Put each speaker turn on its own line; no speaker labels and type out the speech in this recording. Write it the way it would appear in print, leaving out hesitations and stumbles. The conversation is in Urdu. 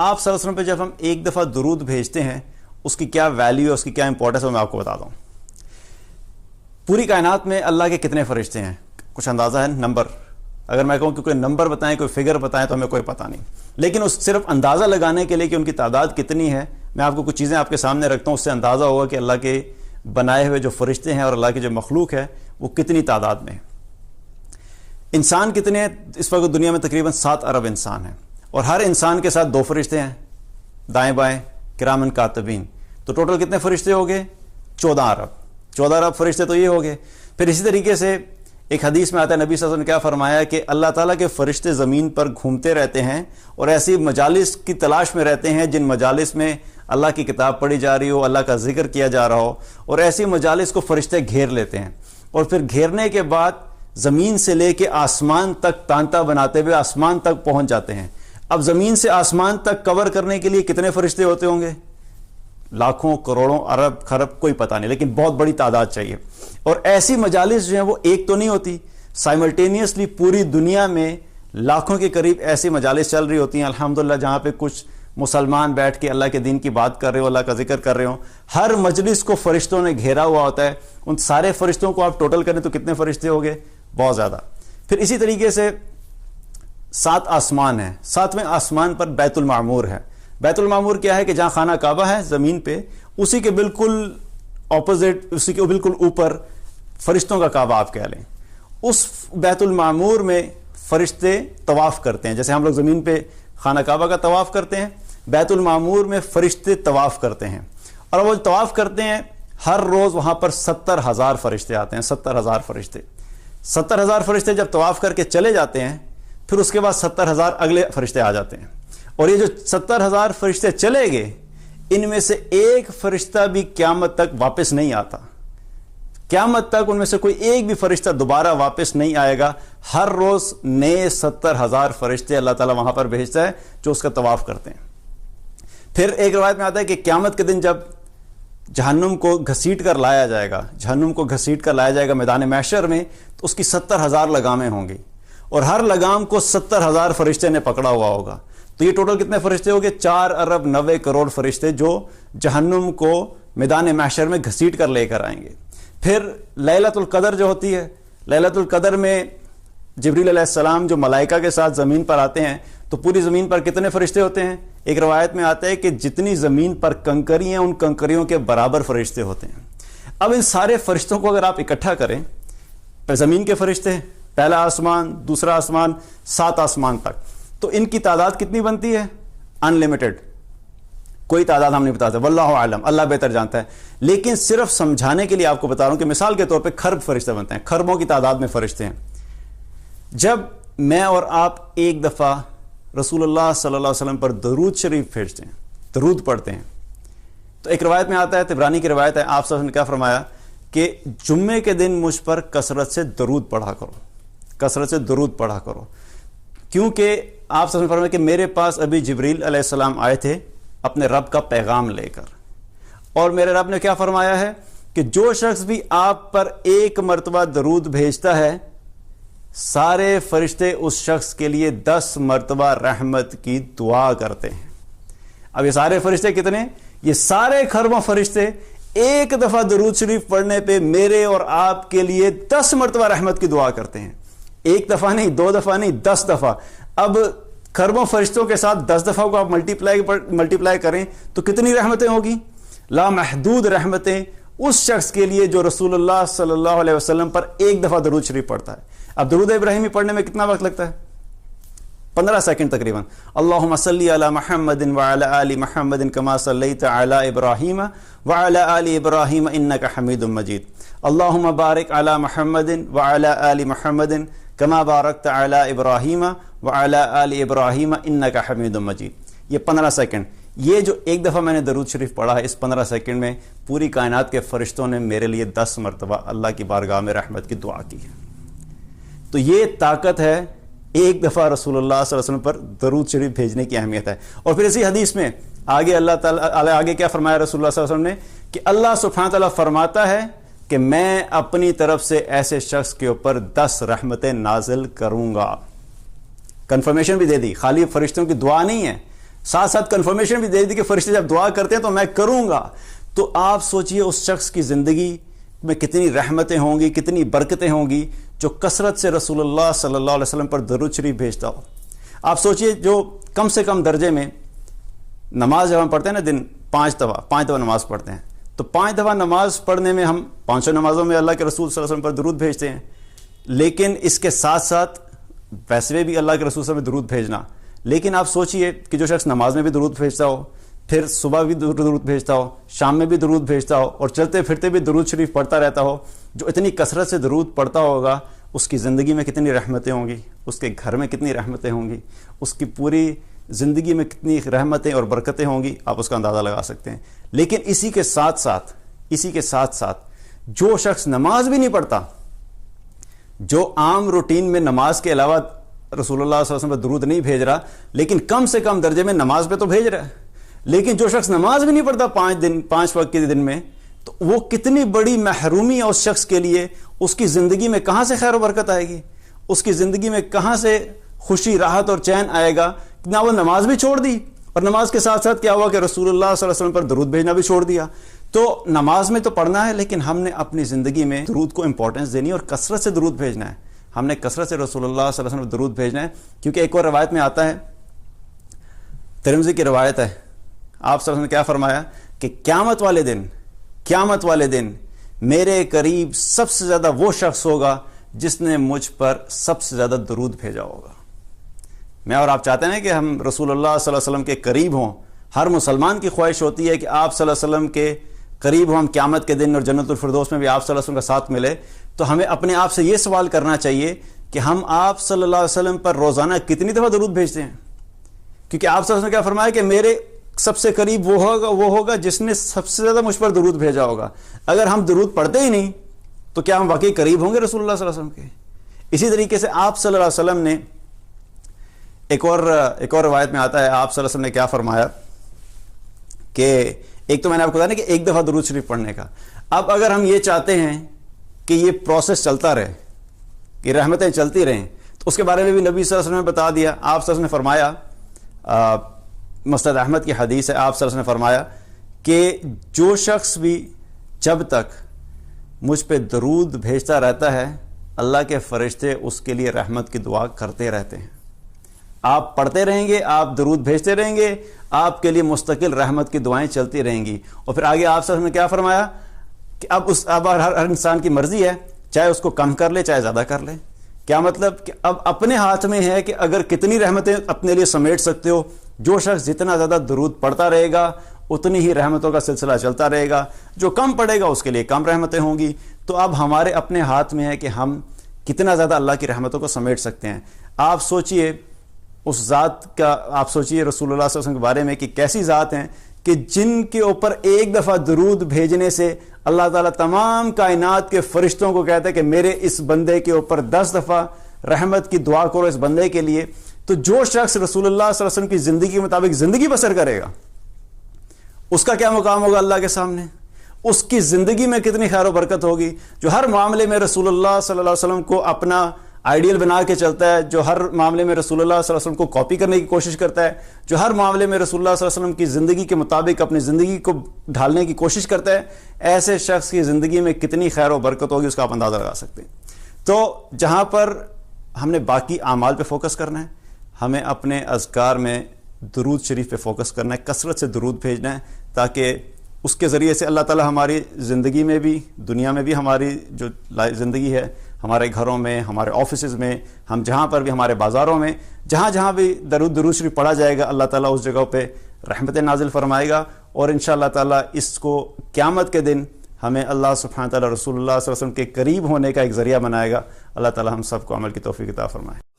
آپ صلی اللہ علیہ وسلم پہ جب ہم ایک دفعہ درود بھیجتے ہیں اس کی کیا ویلیو ہے، اس کی کیا امپورٹنس ہے، میں آپ کو بتا دوں. پوری کائنات میں اللہ کے کتنے فرشتے ہیں؟ کچھ اندازہ ہے؟ نمبر اگر میں کہوں کہ کوئی نمبر بتائیں، کوئی فگر بتائیں تو ہمیں کوئی پتہ نہیں. لیکن اس صرف اندازہ لگانے کے لیے کہ ان کی تعداد کتنی ہے، میں آپ کو کچھ چیزیں آپ کے سامنے رکھتا ہوں، اس سے اندازہ ہوگا کہ اللہ کے بنائے ہوئے جو فرشتے ہیں اور اللہ کی جو مخلوق ہے وہ کتنی تعداد میں ہے. انسان کتنے ہیں؟ اس وقت دنیا میں تقریباً 7 ارب انسان ہیں، اور ہر انسان کے ساتھ 2 فرشتے ہیں دائیں بائیں، کرامن کاتبین. تو ٹوٹل کتنے فرشتے ہو گئے؟ 14 ارب فرشتے تو یہ ہو گئے. پھر اسی طریقے سے ایک حدیث میں آتا ہے، نبی صلی اللہ علیہ وسلم نے کیا فرمایا کہ اللہ تعالیٰ کے فرشتے زمین پر گھومتے رہتے ہیں اور ایسی مجالس کی تلاش میں رہتے ہیں جن مجالس میں اللہ کی کتاب پڑھی جا رہی ہو، اللہ کا ذکر کیا جا رہا ہو، اور ایسی مجالس کو فرشتے گھیر لیتے ہیں. اور پھر گھیرنے کے بعد زمین سے لے کے آسمان تک تانتا بناتے ہوئے آسمان تک پہنچ جاتے ہیں. اب زمین سے آسمان تک کور کرنے کے لیے کتنے فرشتے ہوتے ہوں گے؟ لاکھوں، کروڑوں، ارب، خرب، کوئی پتہ نہیں، لیکن بہت بڑی تعداد چاہیے. اور ایسی مجالس جو ہیں وہ ایک تو نہیں ہوتی، سائملٹینیسلی پوری دنیا میں لاکھوں کے قریب ایسی مجالس چل رہی ہوتی ہیں الحمدللہ، جہاں پہ کچھ مسلمان بیٹھ کے اللہ کے دین کی بات کر رہے ہو، اللہ کا ذکر کر رہے ہوں. ہر مجلس کو فرشتوں نے گھیرا ہوا ہوتا ہے. ان سارے فرشتوں کو آپ ٹوٹل کریں تو کتنے فرشتے ہو گئے؟ بہت زیادہ. پھر اسی طریقے سے 7 آسمان ہیں. 7ویں آسمان پر بیت المعمور ہے. بیت المعمور کیا ہے؟ کہ جہاں خانہ کعبہ ہے زمین پہ، اسی کے بالکل اپوزٹ، اسی کے بالکل اوپر فرشتوں کا کعبہ آپ کہہ لیں. اس بیت المعمور میں فرشتے طواف کرتے ہیں، جیسے ہم لوگ زمین پہ خانہ کعبہ کا طواف کرتے ہیں، بیت المعمور میں فرشتے طواف کرتے ہیں. اور وہ طواف کرتے ہیں ہر روز وہاں پر 70,000 فرشتے آتے ہیں. 70,000 فرشتے 70,000 فرشتے جب طواف کر کے چلے جاتے ہیں، پھر اس کے بعد 70,000 اگلے فرشتے آ جاتے ہیں. اور یہ جو 70,000 فرشتے چلے گئے، ان میں سے ایک فرشتہ بھی قیامت تک واپس نہیں آتا. قیامت تک ان میں سے کوئی ایک بھی فرشتہ دوبارہ واپس نہیں آئے گا. ہر روز نئے 70,000 فرشتے اللہ تعالیٰ وہاں پر بھیجتا ہے جو اس کا طواف کرتے ہیں. پھر ایک روایت میں آتا ہے کہ قیامت کے دن جب جہنم کو گھسیٹ کر لایا جائے گا، جہنم کو گھسیٹ کر لایا جائے گا میدان محشر میں، تو اس کی 70,000 لگامیں ہوں گی، اور ہر لگام کو 70,000 فرشتے نے پکڑا ہوا ہوگا. تو یہ ٹوٹل کتنے فرشتے ہو گئے؟ 4 ارب 90 کروڑ فرشتے جو جہنم کو میدان محشر میں گھسیٹ کر لے کر آئیں گے. پھر لیلۃ القدر جو ہوتی ہے، لیلۃ القدر میں جبریل علیہ السلام جو ملائکہ کے ساتھ زمین پر آتے ہیں، تو پوری زمین پر کتنے فرشتے ہوتے ہیں؟ ایک روایت میں آتا ہے کہ جتنی زمین پر کنکری ہیں ان کنکریوں کے برابر فرشتے ہوتے ہیں. اب ان سارے فرشتوں کو اگر آپ اکٹھا کریں، زمین کے فرشتے، پہلا آسمان، دوسرا آسمان، 7 آسمان تک، تو ان کی تعداد کتنی بنتی ہے؟ ان لمیٹڈ. کوئی تعداد ہم نہیں بتا سکتے، واللہ عالم، اللہ بہتر جانتا ہے. لیکن صرف سمجھانے کے لیے آپ کو بتا رہا ہوں کہ مثال کے طور پہ خرب فرشتے بنتے ہیں، خربوں کی تعداد میں فرشتے ہیں. جب میں اور آپ ایک دفعہ رسول اللہ صلی اللہ علیہ وسلم پر درود شریف بھیجتے ہیں، درود پڑھتے ہیں، تو ایک روایت میں آتا ہے، طبرانی کی روایت ہے، آپ صلی اللہ علیہ وسلم نے کیا فرمایا کہ جمعے کے دن مجھ پر کثرت سے درود پڑھا کرو، کثرت سے درود پڑھا کرو. کیونکہ آپ صلی اللہ علیہ وسلم نے فرمایا کہ میرے پاس ابھی جبریل علیہ السلام آئے تھے اپنے رب کا پیغام لے کر، اور میرے رب نے کیا فرمایا ہے کہ جو شخص بھی آپ پر ایک مرتبہ درود بھیجتا ہے، سارے فرشتے اس شخص کے لیے 10 مرتبہ رحمت کی دعا کرتے ہیں. اب یہ سارے فرشتے کتنے؟ یہ سارے خربوں فرشتے ایک دفعہ درود شریف پڑھنے پہ میرے اور آپ کے لیے 10 مرتبہ رحمت کی دعا کرتے ہیں. ایک دفعہ نہیں، 2 دفعہ نہیں، 10 دفعہ. اب خربوں فرشتوں کے ساتھ 10 دفعہ کو آپ ملٹیپلائی کریں تو کتنی رحمتیں ہوگی؟ لامحدود رحمتیں اس شخص کے لیے جو رسول اللہ صلی اللہ علیہ وسلم پر ایک دفعہ درود شریف پڑھتا ہے. اب درود ابراہیمی پڑھنے میں کتنا وقت لگتا ہے؟ 15 سیکنڈ تقریباً. اللہم صلی علی محمد وعلی آل محمد کما صلیت علی ابراہیم وعلی آل ابراہیم انک حمید مجید. اللہم بارک علی محمد وعلی آل محمد کما بارکت علی ابراہیم وعلی آل ابراہیم انک حمید مجید. یہ 15 سیکنڈ. یہ جو ایک دفعہ میں نے درود شریف پڑھا ہے، اس 15 سیکنڈ میں پوری کائنات کے فرشتوں نے میرے لیے 10 مرتبہ اللہ کی بارگاہ میں رحمت کی دعا کی ہے. تو یہ طاقت ہے ایک دفعہ رسول اللہ صلی اللہ علیہ وسلم پر درود شریف بھیجنے کی اہمیت ہے. اور پھر اسی حدیث میں آگے اللہ تعالیٰ آگے کیا فرمایا رسول اللہ صلی اللہ علیہ وسلم نے کہ اللہ سبحانہ تعالیٰ فرماتا ہے کہ میں اپنی طرف سے ایسے شخص کے اوپر 10 رحمتیں نازل کروں گا. کنفرمیشن بھی دے دی، خالی فرشتوں کی دعا نہیں ہے، ساتھ ساتھ کنفرمیشن بھی دے دی کہ فرشتے جب دعا کرتے ہیں تو میں کروں گا. تو آپ سوچئے اس شخص کی زندگی میں کتنی رحمتیں ہوں گی, کتنی برکتیں ہوں گی جو کثرت سے رسول اللہ صلی اللہ علیہ وسلم پر درود شریف بھیجتا ہو. آپ سوچئے جو کم سے کم درجے میں نماز جب ہم پڑھتے ہیں نا, دن 5 دفعہ نماز پڑھتے ہیں, تو 5 دفعہ نماز پڑھنے میں ہم 500 نمازوں میں اللہ کے رسول صلی اللہ علیہ وسلم پر درود بھیجتے ہیں. لیکن اس کے ساتھ ساتھ ویسے بھی اللہ کے رسول صلی اللہ علیہ وسلم پر درود بھیجنا, لیکن آپ سوچئے کہ جو شخص نماز میں بھی درود بھیجتا ہو, پھر صبح بھی درود بھیجتا ہو, شام میں بھی درود بھیجتا ہو, اور چلتے پھرتے بھی درود شریف پڑھتا رہتا ہو, جو اتنی کثرت سے درود پڑھتا ہوگا اس کی زندگی میں کتنی رحمتیں ہوں گی, اس کے گھر میں کتنی رحمتیں ہوں گی, اس کی پوری زندگی میں کتنی رحمتیں اور برکتیں ہوں گی, آپ اس کا اندازہ لگا سکتے ہیں. لیکن اسی کے ساتھ ساتھ جو شخص نماز بھی نہیں پڑھتا, جو عام روٹین میں نماز کے علاوہ رسول اللہ صلی اللہ علیہ وسلم پر درود نہیں بھیج رہا, لیکن کم سے کم درجے میں نماز پہ تو بھیج رہا ہے, لیکن جو شخص نماز بھی نہیں پڑھتا 5 وقت کے دن میں, تو وہ کتنی بڑی محرومی ہے اس شخص کے لیے. اس کی زندگی میں کہاں سے خیر و برکت آئے گی, اس کی زندگی میں کہاں سے خوشی, راحت اور چین آئے گا. نہ وہ نماز بھی چھوڑ دی, اور نماز کے ساتھ ساتھ کیا ہوا کہ رسول اللہ صلی اللہ علیہ وسلم پر درود بھیجنا بھی چھوڑ دیا. تو نماز میں تو پڑھنا ہے, لیکن ہم نے اپنی زندگی میں درود کو امپورٹنس دینی ہے اور کثرت سے درود بھیجنا ہے. ہم نے کثرت سے رسول اللہ صلی اللہ علیہ وسلم پر درود بھیجنا ہے, کیونکہ ایک اور روایت میں آتا ہے, ترمذی کی روایت ہے, آپ صلی اللہ علیہ وسلم نے کیا فرمایا کہ قیامت والے دن میرے قریب سب سے زیادہ وہ شخص ہوگا جس نے مجھ پر سب سے زیادہ درود بھیجا ہوگا. میں اور آپ چاہتے ہیں کہ ہم رسول اللہ صلی اللہ علیہ وسلم کے قریب ہوں. ہر مسلمان کی خواہش ہوتی ہے کہ آپ صلی اللہ علیہ وسلم کے قریب ہوں, ہم قیامت کے دن اور جنت الفردوس میں بھی آپ صلی اللہ علیہ وسلم کا ساتھ ملے. تو ہمیں اپنے آپ سے یہ سوال کرنا چاہیے کہ ہم آپ صلی اللہ علیہ وسلم پر روزانہ کتنی دفعہ درود بھیجتے ہیں, کیونکہ آپ صلی اللہ علیہ وسلم نے کیا فرمایا کہ میرے سب سے قریب وہ ہوگا جس نے سب سے زیادہ مجھ پر درود بھیجا ہوگا. اگر ہم درود پڑھتے ہی نہیں تو کیا ہم واقعی قریب ہوں گے رسول اللہ صلی اللہ علیہ وسلم کے؟ اسی طریقے سے آپ صلی اللہ علیہ وسلم نے ایک اور روایت میں آتا ہے, آپ صلی اللہ علیہ وسلم نے کیا فرمایا کہ ایک تو میں نے آپ کو بتایا کہ ایک دفعہ درود شریف پڑھنے کا. اب اگر ہم یہ چاہتے ہیں کہ یہ پروسیس چلتا رہے, کہ رحمتیں چلتی رہیں, تو اس کے بارے میں بھی نبی صلی اللہ علیہ وسلم نے بتا دیا. آپ صلی اللہ علیہ وسلم نے فرمایا, مسند احمد کی حدیث ہے, آپ صلی اللہ علیہ وسلم نے فرمایا کہ جو شخص بھی جب تک مجھ پہ درود بھیجتا رہتا ہے, اللہ کے فرشتے اس کے لیے رحمت کی دعا کرتے رہتے ہیں. آپ پڑھتے رہیں گے, آپ درود بھیجتے رہیں گے, آپ کے لیے مستقل رحمت کی دعائیں چلتی رہیں گی. اور پھر آگے آپ صلی اللہ علیہ وسلم نے کیا فرمایا کہ اب ہر انسان کی مرضی ہے, چاہے اس کو کم کر لے چاہے زیادہ کر لے. کیا مطلب کہ اب اپنے ہاتھ میں ہے کہ اگر کتنی رحمتیں اپنے لیے سمیٹ سکتے ہو. جو شخص جتنا زیادہ درود پڑھتا رہے گا اتنی ہی رحمتوں کا سلسلہ چلتا رہے گا, جو کم پڑھے گا اس کے لیے کم رحمتیں ہوں گی. تو اب ہمارے اپنے ہاتھ میں ہے کہ ہم کتنا زیادہ اللہ کی رحمتوں کو سمیٹ سکتے ہیں. آپ سوچئے اس ذات کا, آپ سوچئے رسول اللہ صلی اللہ علیہ وسلم کے بارے میں کہ کیسی ذات ہیں کہ جن کے اوپر ایک دفعہ درود بھیجنے سے اللہ تعالیٰ تمام کائنات کے فرشتوں کو کہتا ہے کہ میرے اس بندے کے اوپر 10 دفعہ رحمت کی دعا کرو اس بندے کے لیے. تو جو شخص رسول اللہ صلی اللہ علیہ وسلم کی زندگی کے مطابق زندگی بسر کرے گا, اس کا کیا مقام ہوگا اللہ کے سامنے, اس کی زندگی میں کتنی خیر و برکت ہوگی. جو ہر معاملے میں رسول اللہ صلی اللہ علیہ وسلم کو اپنا آئیڈیل بنا کے چلتا ہے, جو ہر معاملے میں رسول اللہ صلی اللہ علیہ وسلم کو کاپی کرنے کی کوشش کرتا ہے, جو ہر معاملے میں رسول اللہ صلی اللہ علیہ وسلم کی زندگی کے مطابق اپنی زندگی کو ڈھالنے کی کوشش کرتا ہے, ایسے شخص کی زندگی میں کتنی خیر و برکت ہوگی اس کا آپ اندازہ لگا سکتے ہیں. تو جہاں پر ہم نے باقی اعمال پہ فوکس کرنا ہے, ہمیں اپنے اذکار میں درود شریف پہ فوکس کرنا ہے, کثرت سے درود بھیجنا ہے, تاکہ اس کے ذریعے سے اللہ تعالی ہماری زندگی میں بھی دنیا میں بھی ہماری جو زندگی ہے, ہمارے گھروں میں, ہمارے آفیسز میں, ہم جہاں پر بھی, ہمارے بازاروں میں, جہاں بھی درود شریف پڑھا جائے گا, اللہ تعالیٰ اس جگہ پہ رحمت نازل فرمائے گا. اور انشاءاللہ تعالیٰ اس کو قیامت کے دن ہمیں اللہ سبحانہ تعالیٰ رسول اللہ صلی اللہ علیہ وسلم کے قریب ہونے کا ایک ذریعہ بنائے گا. اللہ تعالیٰ ہم سب کو عمل کی توفیق عطا فرمائے.